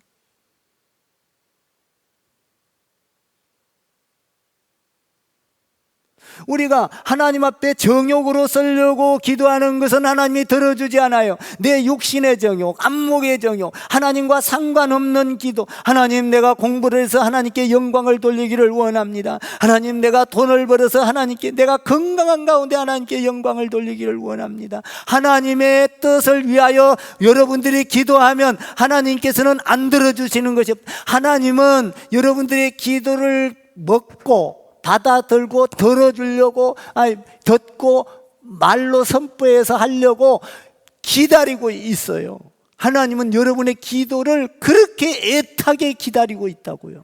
우리가 하나님 앞에 정욕으로 쓰려고 기도하는 것은 하나님이 들어주지 않아요. 내 육신의 정욕, 안목의 정욕, 하나님과 상관없는 기도. 하나님, 내가 공부를 해서 하나님께 영광을 돌리기를 원합니다. 하나님, 내가 돈을 벌어서 하나님께, 내가 건강한 가운데 하나님께 영광을 돌리기를 원합니다. 하나님의 뜻을 위하여 여러분들이 기도하면 하나님께서는 안 들어주시는 것이 없어요. 하나님은 여러분들의 기도를 먹고 받아들고 들어주려고, 듣고 말로 선포해서 하려고 기다리고 있어요. 하나님은 여러분의 기도를 그렇게 애타게 기다리고 있다고요.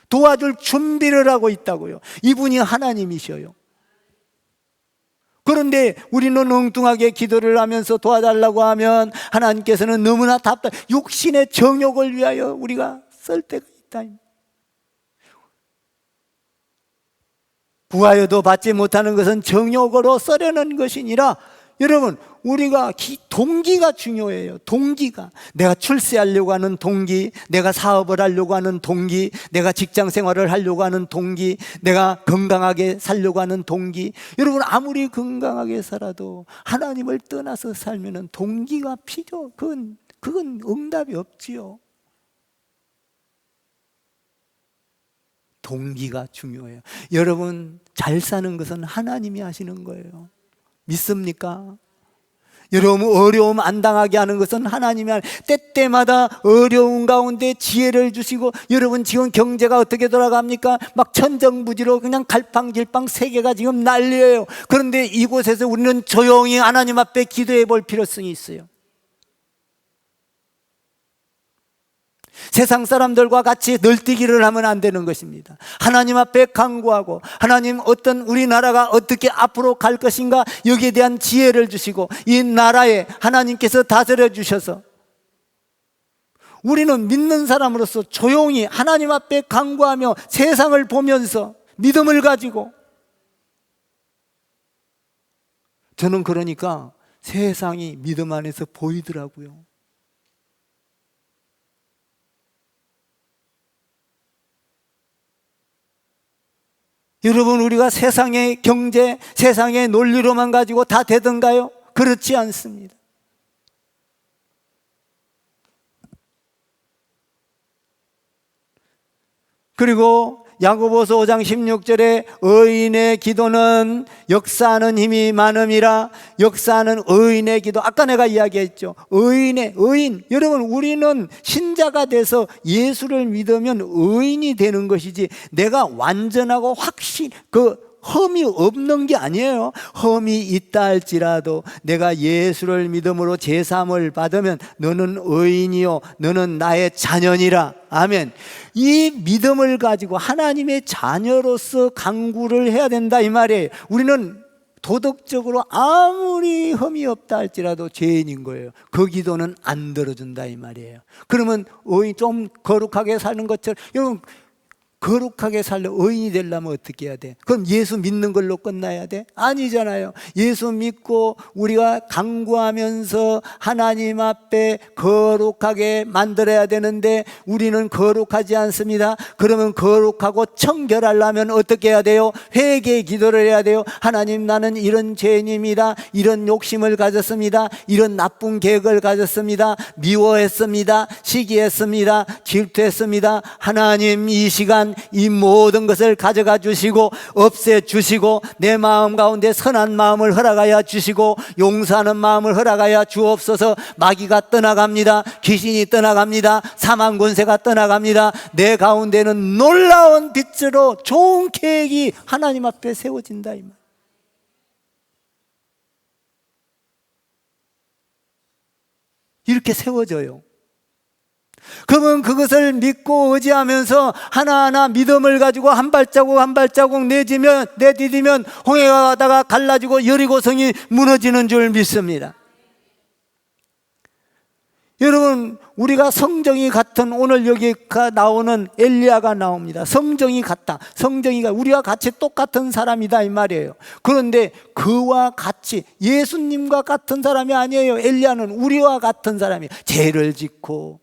도와줄 준비를 하고 있다고요. 이분이 하나님이셔요. 그런데 우리는 엉뚱하게 기도를 하면서 도와달라고 하면 하나님께서는 너무나 육신의 정욕을 위하여 우리가 쓸 때가 있다. 구하여도 받지 못하는 것은 정욕으로 써려는 것이니라. 여러분, 우리가 동기가 중요해요. 동기가. 내가 출세하려고 하는 동기, 내가 사업을 하려고 하는 동기, 내가 직장 생활을 하려고 하는 동기, 내가 건강하게 살려고 하는 동기. 여러분, 아무리 건강하게 살아도 하나님을 떠나서 살면은 동기가 필요, 그건 응답이 없지요. 동기가 중요해요. 여러분, 잘 사는 것은 하나님이 하시는 거예요. 믿습니까? 여러분, 어려움 안 당하게 하는 것은 하나님이 때때마다 어려운 가운데 지혜를 주시고, 여러분 지금 경제가 어떻게 돌아갑니까? 막 천정부지로 그냥 갈팡질팡 세계가 지금 난리예요. 그런데 이곳에서 우리는 조용히 하나님 앞에 기도해 볼 필요성이 있어요. 세상 사람들과 같이 널뛰기를 하면 안 되는 것입니다. 하나님 앞에 간구하고, 하나님, 우리나라가 어떻게 앞으로 갈 것인가, 여기에 대한 지혜를 주시고, 이 나라에 하나님께서 다스려 주셔서 우리는 믿는 사람으로서 조용히 하나님 앞에 간구하며 세상을 보면서 믿음을 가지고, 저는 그러니까 세상이 믿음 안에서 보이더라고요. 여러분, 우리가 세상의 경제, 세상의 논리로만 가지고 다 되던가요? 그렇지 않습니다. 그리고 야고보서 5장 16절에 의인의 기도는 역사하는 힘이 많음이라. 역사하는 의인의 기도, 아까 내가 이야기했죠. 의인, 여러분, 우리는 신자가 돼서 예수를 믿으면 의인이 되는 것이지, 내가 완전하고 험이 없는 게 아니에요. 험이 있다 할지라도 내가 예수를 믿음으로 제사함을 받으면 너는 의인이요 너는 나의 자녀니라. 아멘. 이 믿음을 가지고 하나님의 자녀로서 간구를 해야 된다, 이 말이에요. 우리는 도덕적으로 아무리 험이 없다 할지라도 죄인인 거예요. 그 기도는 안 들어준다, 이 말이에요. 그러면 좀 거룩하게 사는 것처럼, 여러분, 거룩하게 살려 의인이 되려면 어떻게 해야 돼? 그럼 예수 믿는 걸로 끝나야 돼? 아니잖아요. 예수 믿고 우리가 간구하면서 하나님 앞에 거룩하게 만들어야 되는데 우리는 거룩하지 않습니다. 그러면 거룩하고 청결하려면 어떻게 해야 돼요? 회개 기도를 해야 돼요. 하나님, 나는 이런 죄인입니다. 이런 욕심을 가졌습니다. 이런 나쁜 계획을 가졌습니다. 미워했습니다. 시기했습니다. 질투했습니다. 하나님, 이 시간 이 모든 것을 가져가 주시고 없애 주시고 내 마음 가운데 선한 마음을 허락하여 주시고 용서하는 마음을 허락하여 주옵소서. 마귀가 떠나갑니다. 귀신이 떠나갑니다. 사망 권세가 떠나갑니다. 내 가운데는 놀라운 빛으로 좋은 계획이 하나님 앞에 세워진다, 이 말. 이렇게 세워져요. 그러면 그것을 믿고 의지하면서 하나하나 믿음을 가지고 한 발자국 한 발자국 내디디면 홍해가 가다가 갈라지고 여리고성이 무너지는 줄 믿습니다. 여러분, 우리가 성정이 같은, 오늘 여기 나오는 엘리야가 나옵니다. 성정이 같다. 성정이가 우리와 같이 똑같은 사람이다, 이 말이에요. 그런데 그와 같이 예수님과 같은 사람이 아니에요. 엘리야는 우리와 같은 사람이에요. 죄를 짓고.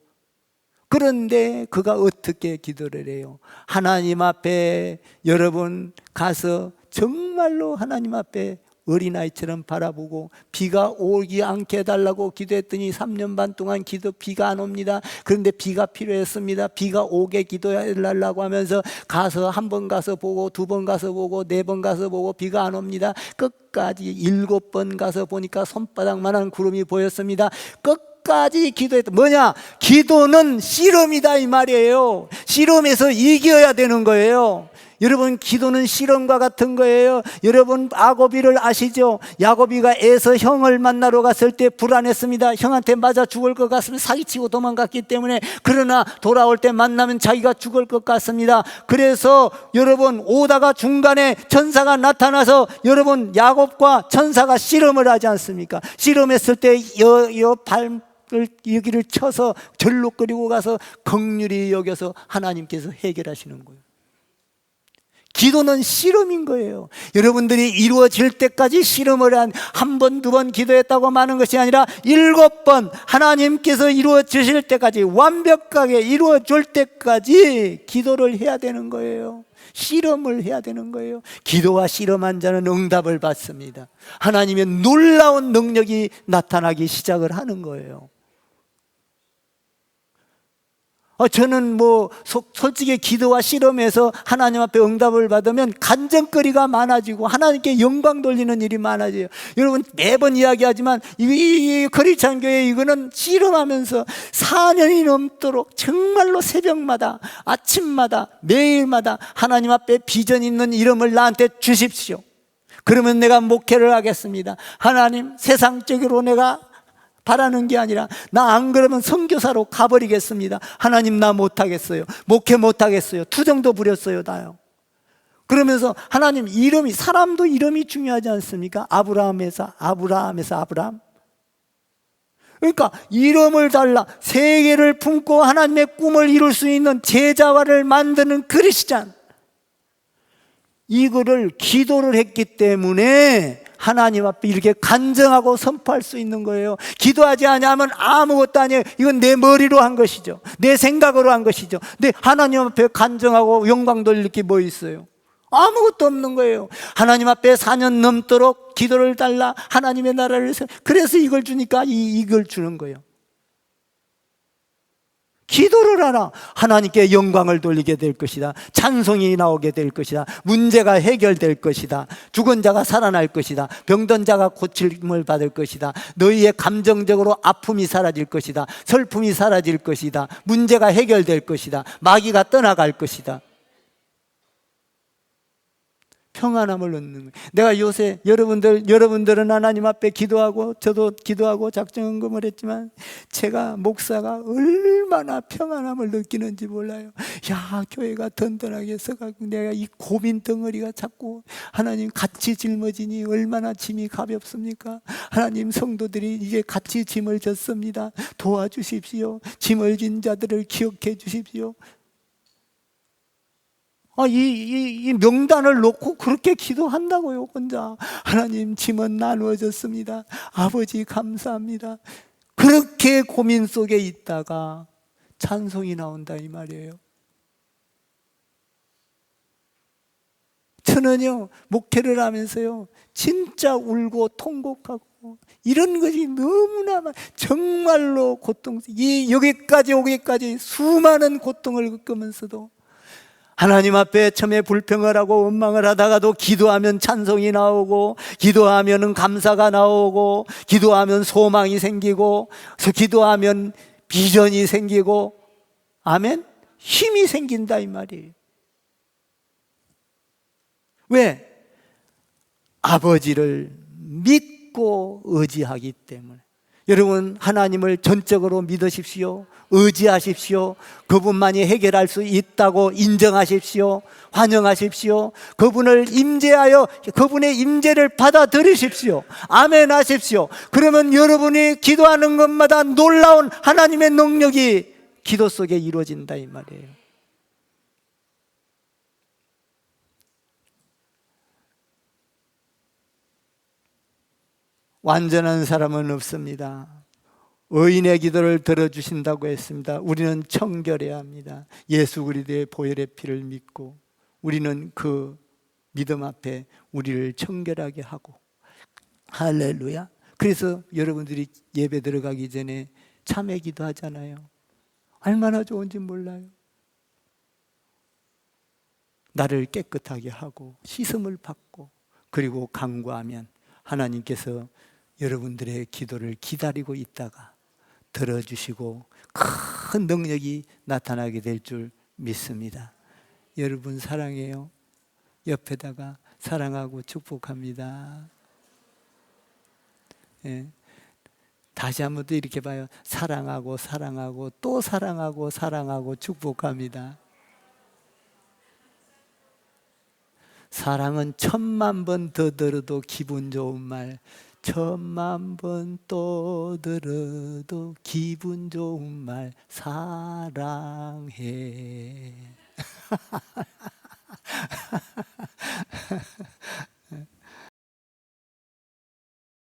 그런데 그가 어떻게 기도를 해요? 하나님 앞에 여러분 가서 정말로 하나님 앞에 어린아이처럼 바라보고 비가 오지 않게 해달라고 기도했더니 3년 반 동안 비가 안 옵니다. 그런데 비가 필요했습니다. 비가 오게 기도해달라고 하면서 가서 한 번 가서 보고, 두 번 가서 보고, 네 번 가서 보고 비가 안 옵니다. 끝까지 7번 가서 보니까 손바닥만한 구름이 보였습니다. 끝까지 기도했다. 뭐냐? 기도는 씨름이다, 이 말이에요. 씨름에서 이겨야 되는 거예요. 여러분, 기도는 씨름과 같은 거예요. 여러분, 야고비를 아시죠? 야고비가 에서 형을 만나러 갔을 때 불안했습니다. 형한테 맞아 죽을 것 같으면 사기치고 도망갔기 때문에. 그러나 돌아올 때 만나면 자기가 죽을 것 같습니다. 그래서 여러분, 오다가 중간에 천사가 나타나서 여러분, 야곱과 천사가 씨름을 하지 않습니까? 씨름했을 때 여기를 쳐서 절로 끌고 가서 긍휼히 여겨서 하나님께서 해결하시는 거예요. 기도는 씨름인 거예요. 여러분들이 이루어질 때까지 씨름을 한 번, 두 번 기도했다고 마는 것이 아니라 7번 하나님께서 이루어지실 때까지, 완벽하게 이루어질 때까지 기도를 해야 되는 거예요. 씨름을 해야 되는 거예요. 기도와 씨름한 자는 응답을 받습니다. 하나님의 놀라운 능력이 나타나기 시작을 하는 거예요. 저는 솔직히 기도와 씨름해서 하나님 앞에 응답을 받으면 간증거리가 많아지고 하나님께 영광 돌리는 일이 많아져요. 여러분, 매번 이야기하지만 이 크리스찬 교회 이거는 씨름하면서 4년이 넘도록 정말로 새벽마다, 아침마다, 매일마다 하나님 앞에 비전 있는 이름을 나한테 주십시오. 그러면 내가 목회를 하겠습니다. 하나님, 세상적으로 내가 바라는 게 아니라 나 안 그러면 선교사로 가버리겠습니다. 하나님, 나 못하겠어요. 목회 못하겠어요. 투정도 부렸어요, 나요. 그러면서 하나님, 이름이, 사람도 이름이 중요하지 않습니까? 아브라함에서 아브라함. 그러니까 이름을 달라 세계를 품고 하나님의 꿈을 이룰 수 있는 제자화를 만드는 크리스찬, 이거를 기도를 했기 때문에 하나님 앞에 이렇게 간증하고 선포할 수 있는 거예요. 기도하지 않으면 아무것도 아니에요. 이건 내 머리로 한 것이죠. 내 생각으로 한 것이죠. 근데 하나님 앞에 간증하고 영광 돌릴 게 뭐 있어요? 아무것도 없는 거예요. 하나님 앞에 4년 넘도록 기도를 달라 하나님의 나라를, 그래서 이걸 주니까 이걸 주는 거예요. 기도를 하라. 하나님께 영광을 돌리게 될 것이다. 찬송이 나오게 될 것이다. 문제가 해결될 것이다. 죽은 자가 살아날 것이다. 병든 자가 고침을 받을 것이다. 너희의 감정적으로 아픔이 사라질 것이다. 슬픔이 사라질 것이다. 문제가 해결될 것이다. 마귀가 떠나갈 것이다. 평안함을 얻는 거예요. 내가 요새 여러분들은 하나님 앞에 기도하고 저도 기도하고 작정언금을 했지만 제가 목사가 얼마나 평안함을 느끼는지 몰라요. 야, 교회가 든든하게 서가지고 내가 이 고민 덩어리가 자꾸 하나님 같이 짊어지니 얼마나 짐이 가볍습니까? 하나님, 성도들이 이제 같이 짐을 졌습니다. 도와주십시오. 짐을 진 자들을 기억해 주십시오. 이 명단을 놓고 그렇게 기도한다고요, 혼자. 하나님, 짐은 나누어졌습니다. 아버지, 감사합니다. 그렇게 고민 속에 있다가 찬송이 나온다, 이 말이에요. 저는요, 목회를 하면서요, 진짜 울고 통곡하고 이런 것이 너무나 정말로 여기까지 오기까지 수많은 고통을 겪으면서도 하나님 앞에 처음에 불평을 하고 원망을 하다가도 기도하면 찬송이 나오고, 기도하면 감사가 나오고, 기도하면 소망이 생기고, 기도하면 비전이 생기고, 아멘? 힘이 생긴다, 이 말이에요. 왜? 아버지를 믿고 의지하기 때문에. 여러분, 하나님을 전적으로 믿으십시오. 의지하십시오. 그분만이 해결할 수 있다고 인정하십시오. 환영하십시오. 그분을 임재하여 그분의 임재를 받아들이십시오. 아멘 하십시오. 그러면 여러분이 기도하는 것마다 놀라운 하나님의 능력이 기도 속에 이루어진다, 이 말이에요. 완전한 사람은 없습니다. 의인의 기도를 들어주신다고 했습니다. 우리는 청결해야 합니다. 예수 그리스도의 보혈의 피를 믿고 우리는 그 믿음 앞에 우리를 청결하게 하고, 할렐루야. 그래서 여러분들이 예배 들어가기 전에 참회 기도하잖아요. 얼마나 좋은지 몰라요. 나를 깨끗하게 하고 씻음을 받고, 그리고 간구하면 하나님께서 여러분들의 기도를 기다리고 있다가 들어주시고 큰 능력이 나타나게 될 줄 믿습니다. 여러분 사랑해요. 옆에다가 사랑하고 축복합니다. 예. 다시 한번 또 이렇게 봐요. 사랑하고 사랑하고 또 사랑하고 사랑하고 축복합니다. 사랑은 1000만 번 더 들어도 기분 좋은 말, 1000만 번 또 들어도 기분 좋은 말, 사랑해.